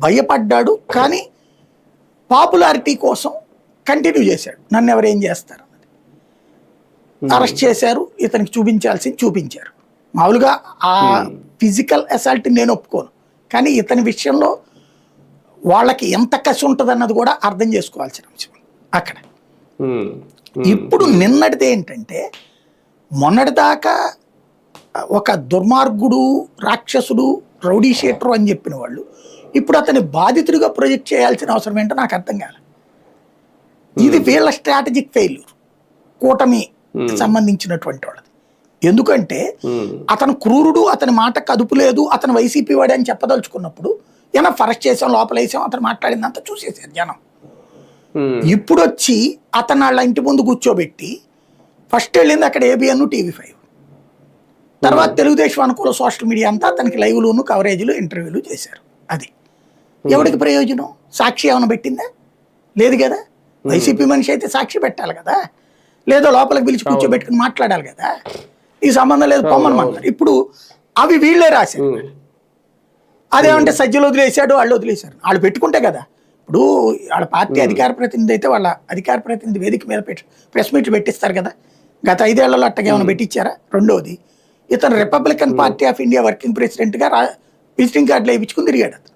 భయపడ్డాడు, కానీ పాపులారిటీ కోసం కంటిన్యూ చేశాడు. నన్ను ఎవరేం చేస్తారు అన్నది. అరెస్ట్ చేశారు, ఇతనికి చూపించాల్సింది చూపించారు. మామూలుగా ఆ ఫిజికల్ అసాల్ట్ నేను ఒప్పుకోను, కానీ ఇతని విషయంలో వాళ్ళకి ఎంత కసి ఉంటుంది అన్నది కూడా అర్థం చేసుకోవాల్సిన అంశం అక్కడ. ఇప్పుడు నిన్నటిది ఏంటంటే, మొన్నటిదాకా ఒక దుర్మార్గుడు, రాక్షసుడు, రౌడీ షీటర్ అని చెప్పిన వాళ్ళు ఇప్పుడు అతని బాధితుడిగా ప్రొజెక్ట్ చేయాల్సిన అవసరం ఏంటో నాకు అర్థం కాలే. ఇది వీళ్ళ స్ట్రాటజిక్ ఫెయిల్యూర్, కూటమి సంబంధించినటువంటి వాళ్ళది. ఎందుకంటే అతను క్రూరుడు, అతని మాట కదుపు లేదు, అతను వైసీపీ వాడే అని చెప్పదలుచుకున్నప్పుడు ఏమన్నా ఫరెస్ట్ చేసాం, లోపల వేసాం, అతను మాట్లాడిందంతా చూసేసారు జనం. ఇప్పుడు వచ్చి అతను వాళ్ళ ఇంటి ముందు కూర్చోబెట్టి ఫస్ట్ వెళ్ళింది అక్కడ ABN, TV5, తర్వాత తెలుగుదేశం అనుకూల సోషల్ మీడియా అంతా అతనికి లైవ్లోను, కవరేజ్లు, ఇంటర్వ్యూలు చేశారు. అది ఎవరికి ప్రయోజనం? సాక్షి ఏమైనా పెట్టిందా? లేదు కదా. వైసీపీ మనిషి అయితే సాక్షి పెట్టాలి కదా, లేదో లోపలికి పిలిచి కూర్చోబెట్టుకుని మాట్లాడాలి కదా. ఈ సంబంధం లేదు, పొమ్మనమంటారు. ఇప్పుడు అవి వీళ్ళే రాశారు. అదేమంటే సజ్జలు వదిలేశాడు, వాళ్ళు వదిలేశారు. వాళ్ళు పెట్టుకుంటే కదా. ఇప్పుడు వాళ్ళ పార్టీ అధికార ప్రతినిధి అయితే వాళ్ళ అధికార ప్రతినిధి వేదిక మీద ప్రెస్ మీట్లు పెట్టిస్తారు కదా. గత 5 ఏళ్లలో అట్టగేమైనా పెట్టించారా? రెండోది, ఇతను Republican party of India working ప్రెసిడెంట్గా విజిటింగ్ కార్డులు వేయించుకుని తిరిగాడు. అతను